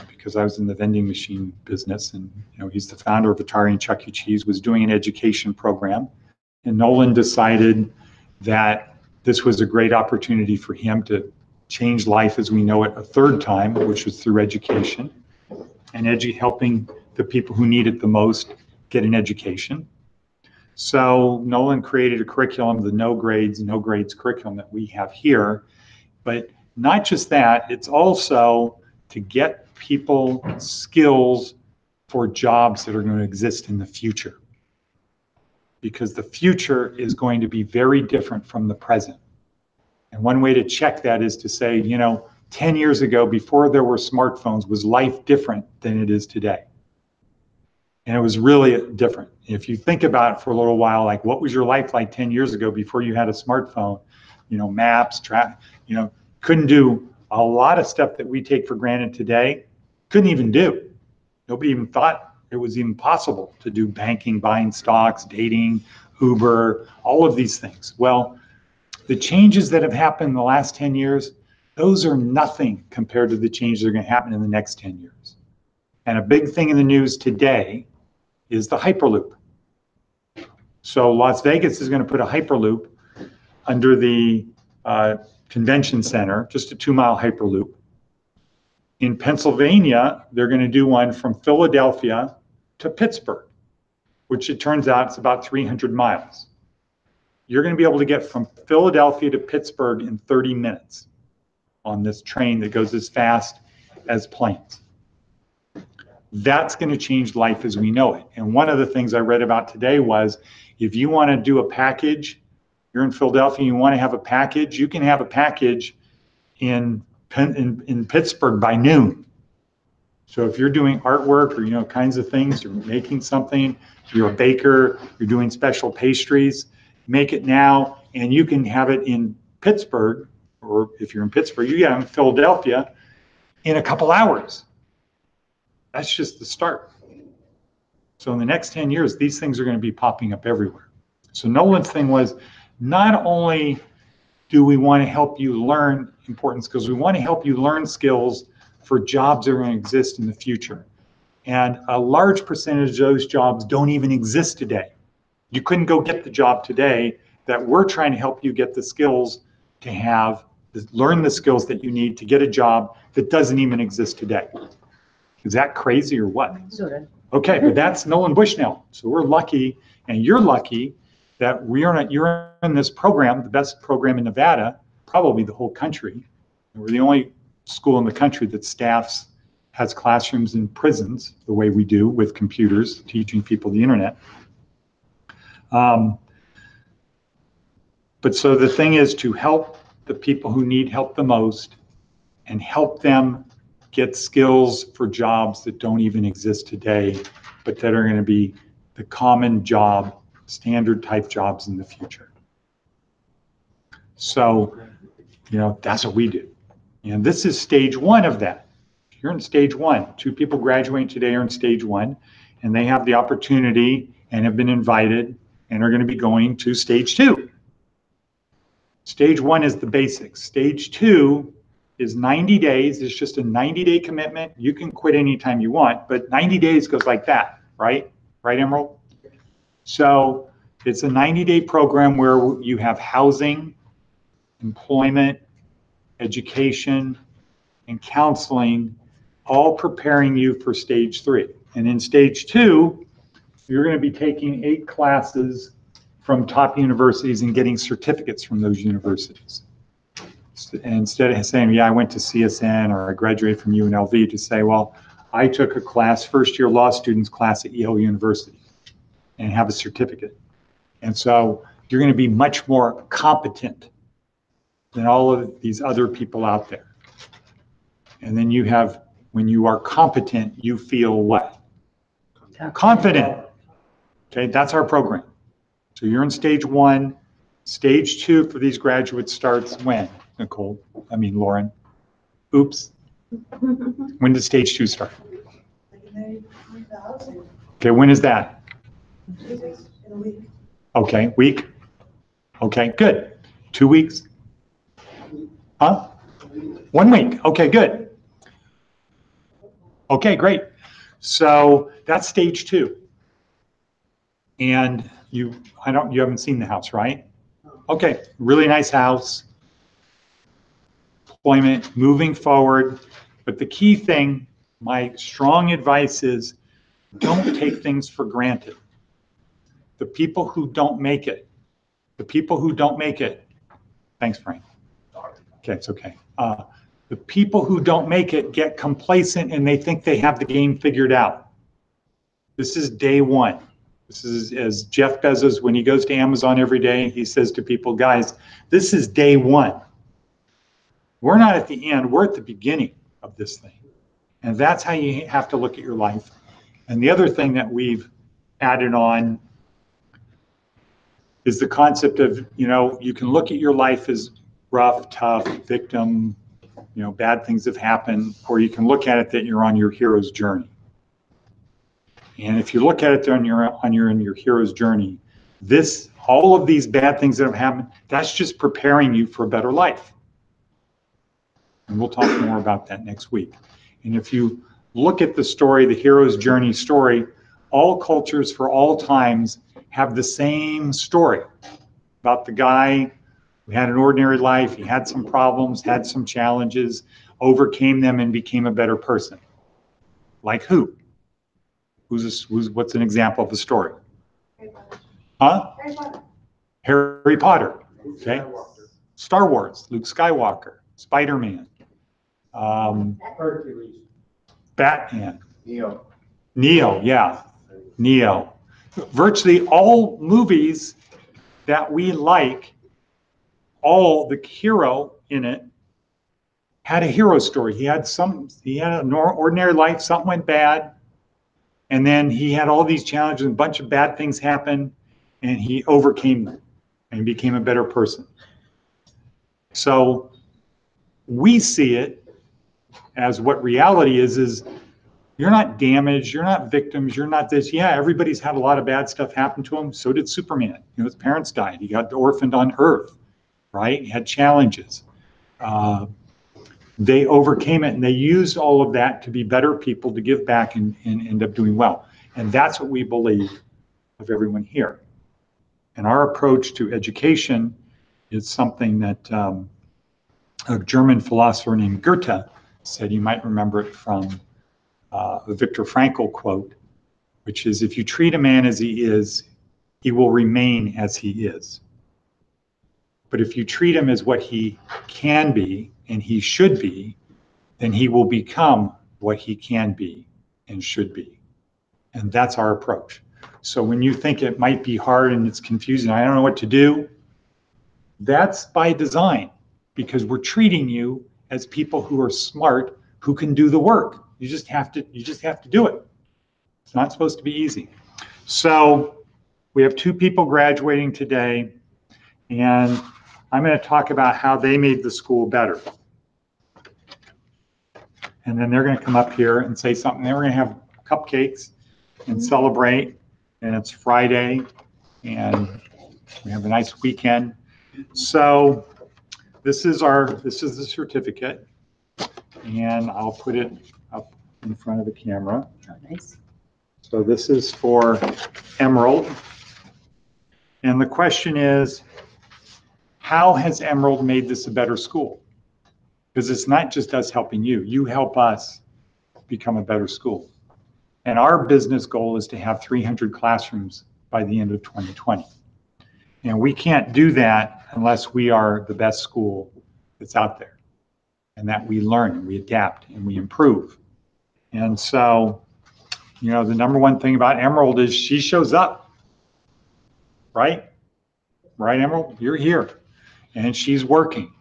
because I was in the vending machine business, and he's the founder of Atari Chuck E. Cheese, was doing an education program. And Nolan decided that this was a great opportunity for him to change life as we know it a third time, which was through education, and helping the people who need it the most get an education. So Nolan created a curriculum, the no grades curriculum that we have here. But not just that, it's also to get people skills for jobs that are going to exist in the future. Because the future is going to be very different from the present. And one way to check that is to say, 10 years ago, before there were smartphones, was life different than it is today? And it was really different. If you think about it for a little while, like what was your life like 10 years ago before you had a smartphone? Maps, couldn't do a lot of stuff that we take for granted today, couldn't even do. Nobody even thought it was even possible to do banking, buying stocks, dating, Uber, all of these things. Well, the changes that have happened in the last 10 years, those are nothing compared to the changes that are going to happen in the next 10 years. And a big thing in the news today is the Hyperloop. So Las Vegas is going to put a Hyperloop under the convention center, just a 2-mile Hyperloop. In Pennsylvania, they're going to do one from Philadelphia to Pittsburgh, which it turns out it's about 300 miles. You're going to be able to get from Philadelphia to Pittsburgh in 30 minutes on this train that goes as fast as planes. That's going to change life as we know it. And one of the things I read about today was if you want to do a package, you're in Philadelphia, you want to have a package, you can have a package in Pittsburgh by noon. So if you're doing artwork or kinds of things, you're making something, you're a baker, you're doing special pastries, make it now, and you can have it in Pittsburgh, or if you're in Pittsburgh, you get it in Philadelphia in a couple hours. That's just the start. So in the next 10 years, these things are going to be popping up everywhere. So Nolan's thing was, not only do we want to help you learn important skills, we want to help you learn skills for jobs that are going to exist in the future. And a large percentage of those jobs don't even exist today. You couldn't go get the job today that we're trying to help you get the skills to learn the skills that you need to get a job that doesn't even exist today. Is that crazy or what? Sort of. Okay, but that's Nolan Bushnell. So we're lucky, and you're lucky that you're in this program, the best program in Nevada, probably the whole country. And we're the only school in the country that has classrooms in prisons the way we do with computers, teaching people the internet. But so the thing is to help the people who need help the most and help them get skills for jobs that don't even exist today, but that are going to be the common job, standard type jobs in the future. So, that's what we do. And this is stage one of that. You're in stage one. 2 people graduating today are in stage one, and they have the opportunity and have been invited and are going to be going to stage 2. Stage 1 is the basics. Stage 2 is 90 days. It's just a 90-day commitment. You can quit anytime you want, but 90 days goes like that, right? Right, Emerald? So it's a 90-day program where you have housing, employment, education, and counseling, all preparing you for stage 3. And in stage 2, you're going to be taking 8 classes from top universities and getting certificates from those universities. Instead of saying, yeah, I went to CSN or I graduated from UNLV, to say, well, I took a class, first-year law students class at Yale University, and have a certificate. And so you're going to be much more competent than all of these other people out there. And then when you are competent, you feel what? Confident. Okay, that's our program. So you're in stage 1. Stage 2 for these graduates starts when, Lauren? Oops. When does stage 2 start? Okay, when is that? In a week. Okay, week? Okay, good. 2 weeks? Huh? 1 week. Okay, good. Okay, great. So that's stage 2. And you haven't seen the house, right? Okay, really nice house. Employment, moving forward. But the key thing, my strong advice is, don't take things for granted. The people who don't make it, thanks, Frank. Okay, it's okay. The people who don't make it get complacent and they think they have the game figured out. This is day 1. This is, as Jeff Bezos, when he goes to Amazon every day, he says to people, guys, this is day 1. We're not at the end, we're at the beginning of this thing. And that's how you have to look at your life. And the other thing that we've added on is the concept of, you can look at your life as rough, tough, victim, bad things have happened, or you can look at it that you're on your hero's journey. And if you look at it that you're in your hero's journey, all of these bad things that have happened, that's just preparing you for a better life. And we'll talk more about that next week. And if you look at the story, the hero's journey story, all cultures for all times have the same story about the guy who had an ordinary life. He had some problems, had some challenges, overcame them, and became a better person. Like who? What's an example of a story? Harry Potter. Huh? Harry Potter. Harry Potter. Okay. Star Wars. Luke Skywalker. Spider-Man. Hercules. Batman. Neo. Neo. Yeah. Neo. Virtually all movies that we like, all the hero in it had a hero story. He had an ordinary life, something went bad, and then he had all these challenges and a bunch of bad things happened, and he overcame them and became a better person. So we see it as what reality is you're not damaged, you're not victims, you're not this. Yeah, everybody's had a lot of bad stuff happen to him. So did Superman. His parents died. He got orphaned on Earth, right? He had challenges. They overcame it, and they used all of that to be better people, to give back and end up doing well. And that's what we believe of everyone here. And our approach to education is something that a German philosopher named Goethe said. You might remember it from the Viktor Frankl quote, which is, if you treat a man as he is, he will remain as he is. But if you treat him as what he can be and he should be, then he will become what he can be and should be. And that's our approach. So when you think it might be hard and it's confusing, I don't know what to do, that's by design, because we're treating you as people who are smart, who can do the work. You just have to do it. It's not supposed to be easy. So we have 2 people graduating today, and I'm going to talk about how they made the school better. And then they're going to come up here and say something. Then we're going to have cupcakes and celebrate. And it's Friday, and we have a nice weekend. So this is the certificate, and I'll put it up in front of the camera. Oh, nice. So this is for Emerald. And the question is, how has Emerald made this a better school? Because it's not just us helping you. You help us become a better school. And our business goal is to have 300 classrooms by the end of 2020. And we can't do that unless we are the best school that's out there, and that we learn and we adapt and we improve. And so, you know, the number one thing about Emerald is she shows up, right? Right, Emerald? You're here. And she's working.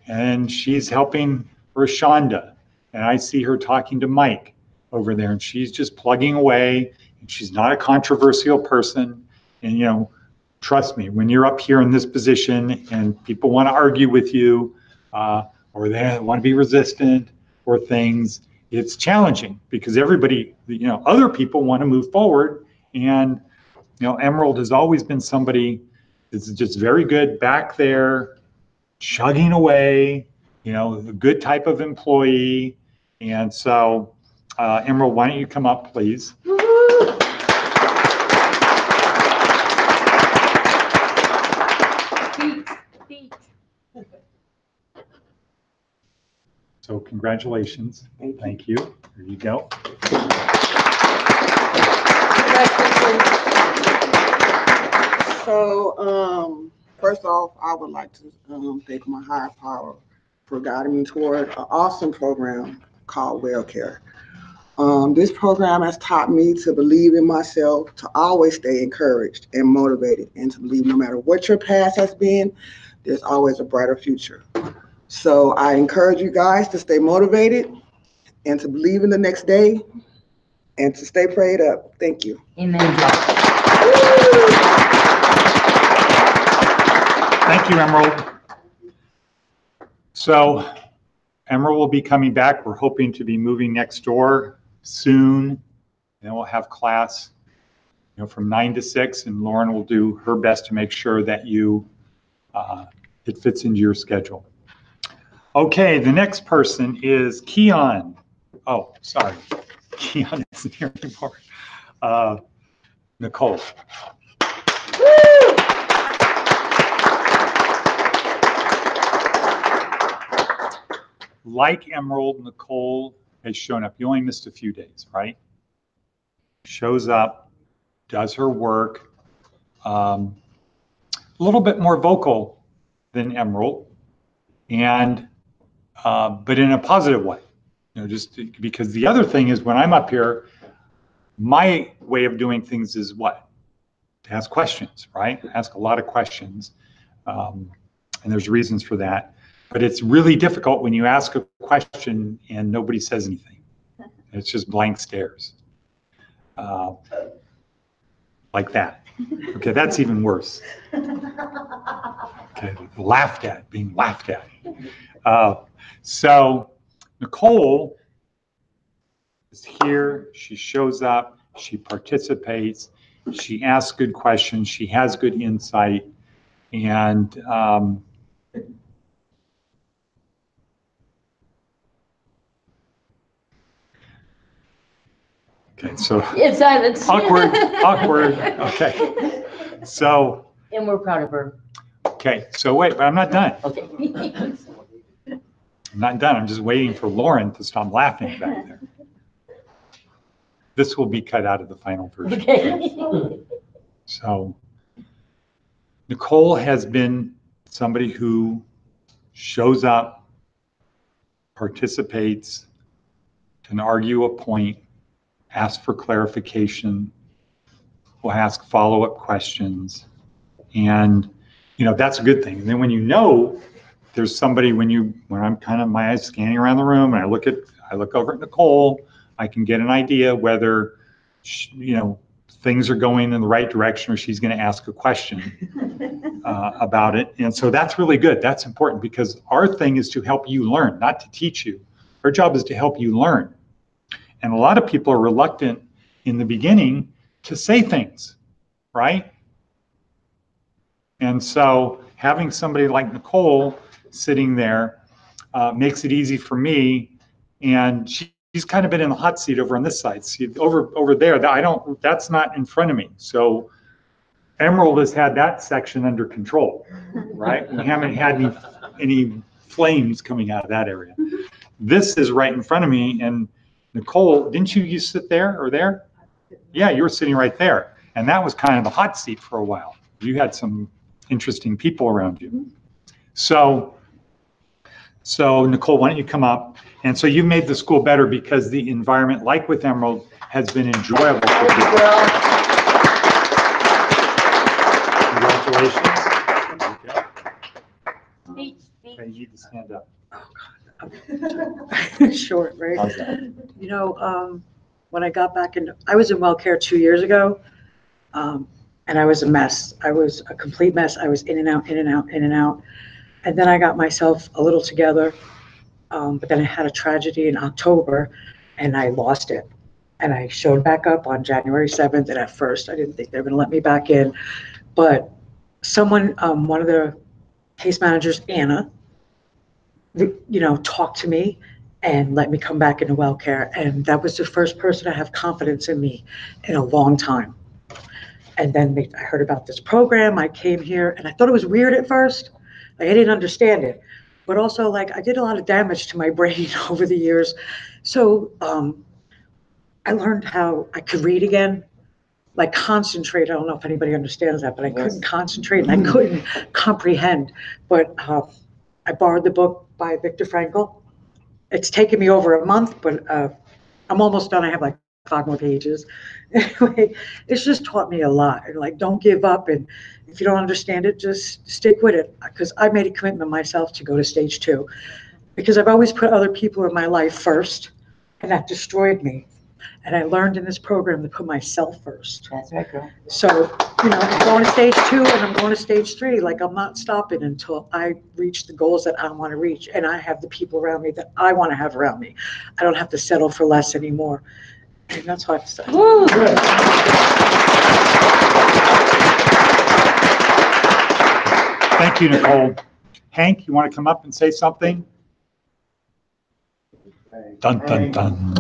And she's helping Rashonda. And I see her talking to Mike over there, and she's just plugging away. And she's not a controversial person. And, you know, trust me, when you're up here in this position and people want to argue with you, or they want to be resistant or things, it's challenging because everybody, you know, other people want to move forward. And, you know, Emerald has always been somebody that's just very good back there, chugging away, you know, a good type of employee. And so, Emerald, why don't you come up, please? So congratulations. Thank you. Here you go. So, first off, I would like to thank my higher power for guiding me toward an awesome program called WellCare. This program has taught me to believe in myself, to always stay encouraged and motivated, and to believe no matter what your past has been, there's always a brighter future. So I encourage you guys to stay motivated and to believe in the next day and to stay prayed up. Thank you. Amen. Thank you, Emerald. So Emerald will be coming back. We're hoping to be moving next door soon. Then we'll have class, you know, from 9 to 6, and Lauren will do her best to make sure that you it fits into your schedule. Okay, the next person is Keon. Oh, sorry, Keon isn't here anymore. Nicole. Like Emerald, Nicole has shown up. You only missed a few days, right? Shows up, does her work, a little bit more vocal than Emerald, and but in a positive way. You know, just because the other thing is when I'm up here, my way of doing things is what? To ask questions, right? Ask a lot of questions, and there's reasons for that. But it's really difficult when you ask a question and nobody says anything. It's just blank stares. Like that. Okay, that's even worse. Okay, laughed at, being laughed at. So Nicole is here, she shows up, she participates, she asks good questions, she has good insight, and okay, so It's silence. awkward, okay. So, And we're proud of her. okay, so wait, but I'm not done. Okay. I'm not done, I'm just waiting for Lauren to stop laughing back there. This will be cut out of the final version. Okay. So Nicole has been somebody who shows up, participates, can argue a point, ask for clarification, will ask follow-up questions. And, you know, that's a good thing. And then when you know there's somebody, when I'm kind of my eyes scanning around the room and I look over at Nicole, I can get an idea whether, you know, things are going in the right direction or she's going to ask a question about it. And so that's really good. That's important because our thing is to help you learn, not to teach you. Our job is to help you learn. And a lot of people are reluctant in the beginning to say things, right? And so having somebody like Nicole sitting there makes it easy for me. And she's kind of been in the hot seat over on this side. See, over there, that's not in front of me. So Emerald has had that section under control, right? We haven't had any flames coming out of that area. This is right in front of me. And Nicole, didn't you sit there or there? Yeah, you were sitting right there. And that was kind of the hot seat for a while. You had some interesting people around you. So Nicole, why don't you come up? And so you made the school better because the environment, like with Emerald, has been enjoyable for people. Congratulations. Okay, you need to stand up. Short, right? How's that? You know, when I got back in, I was in WellCare 2 years ago, and I was a mess. I was a complete mess. I was in and out, in and out, in and out. And then I got myself a little together, but then I had a tragedy in October, and I lost it. And I showed back up on January 7th, and at first I didn't think they were going to let me back in. But someone, one of the case managers, Anna, you know, talked to me and let me come back into WellCare. And that was the first person to have confidence in me in a long time. And then I heard about this program. I came here and I thought it was weird at first. Like, I didn't understand it, but also like I did a lot of damage to my brain over the years. So I learned how I could read again, like concentrate. I don't know if anybody understands that, but I couldn't concentrate and I couldn't comprehend. But I borrowed the book by Viktor Frankl. It's taken me over a month, but I'm almost done. I have like 5 more pages. Anyway, it's just taught me a lot. And like, don't give up. And if you don't understand it, just stick with it. Because I made a commitment myself to go to stage 2. Because I've always put other people in my life first, and that destroyed me. And I learned in this program to put myself first. That's right, girl. So, you know, I'm going to stage 2 and I'm going to stage 3. Like, I'm not stopping until I reach the goals that I want to reach. And I have the people around me that I want to have around me. I don't have to settle for less anymore. And that's what I have to say. Woo! Thank you, Nicole. Hank, you want to come up and say something? Dun, dun, dun.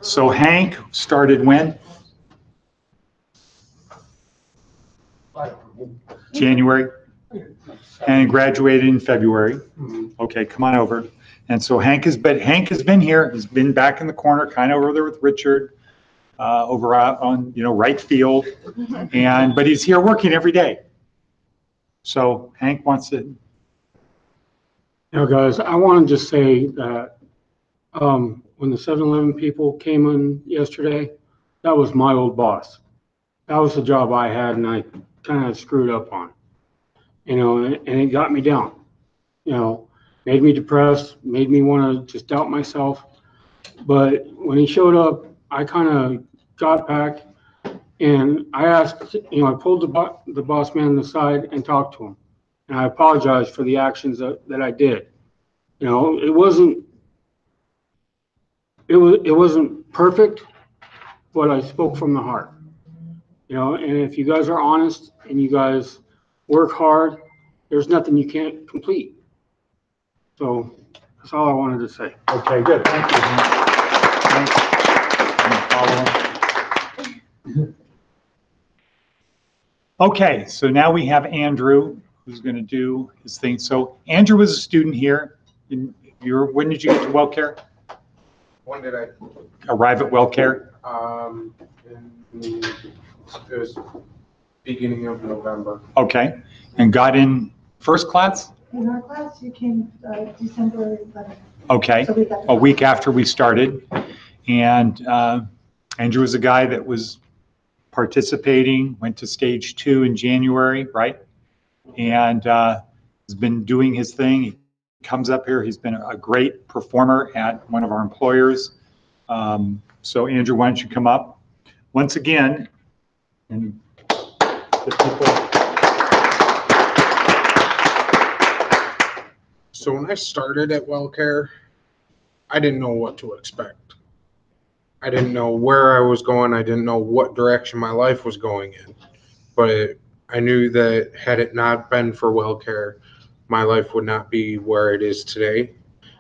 So Hank started when? January, and graduated in February. Okay, come on over. And so Hank has been here. He's been back in the corner, kind of over there with Richard, over out on, you know, right field. But he's here working every day. So Hank wants to. You know, guys, I want to just say that when the 7-Eleven people came in yesterday, that was my old boss. That was the job I had, and I kind of screwed up on. You know, and it got me down. You know, made me depressed, made me want to just doubt myself. But when he showed up, I kind of got back, and I asked, you know, I pulled the boss man aside and talked to him. And I apologized for the actions that I did. You know, it wasn't perfect, but I spoke from the heart. You know, and if you guys are honest and you guys work hard, there's nothing you can't complete. So that's all I wanted to say. Okay, good. Thank you, Hank. Thanks. Okay, so now we have Andrew, who's going to do his thing. So Andrew was a student here. When did you get to WellCare? When did I Arrive at WellCare? It was beginning of November. Okay, and got in first class? In our class, you came December 11th. Okay, So we got a week after we started. And Andrew was a guy that was participating, went to stage 2 in January, right? And has been doing his thing. He comes up here. He's been a great performer at one of our employers. So Andrew, why don't you come up once again and the people. So when I started at WellCare, I didn't know what to expect. I didn't know where I was going. I didn't know what direction my life was going in. But I knew that had it not been for WellCare, my life would not be where it is today.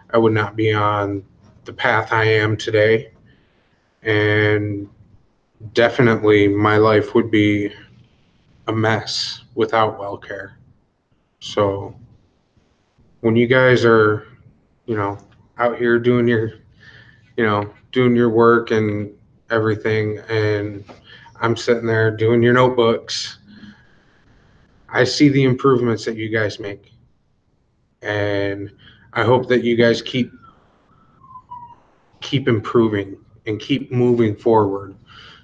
I would not be on the path I am today. And definitely my life would be a mess without WellCare. So when you guys are, out here doing your, doing your work and everything, and I'm sitting there doing your notebooks, I see the improvements that you guys make. And I hope that you guys keep improving and keep moving forward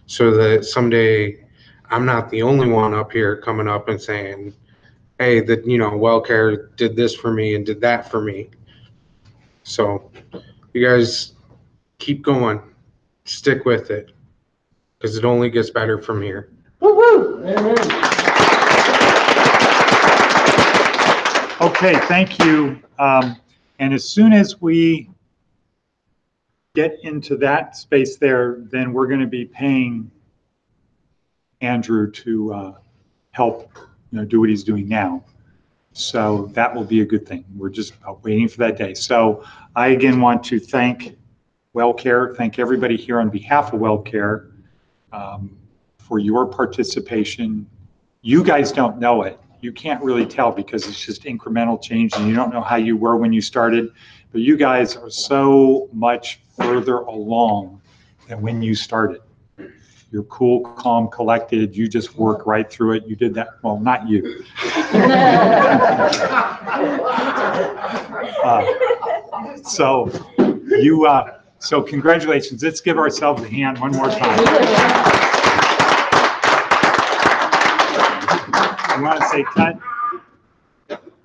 so that someday I'm not the only one up here coming up and saying, hey, that, WellCare did this for me and did that for me. So you guys keep going, stick with it, because it only gets better from here. Okay, thank you. And as soon as we get into that space there, then we're going to be paying Andrew to help, do what he's doing now. So that will be a good thing. We're just waiting for that day. So I again want to thank WellCare, thank everybody here on behalf of WellCare for your participation. You guys don't know it. You can't really tell because it's just incremental change and you don't know how you were when you started, but you guys are so much further along than when you started. You're cool, calm, collected. You just work right through it. You did that. Well, not you. So congratulations. Let's give ourselves a hand one more time. You want to say cut?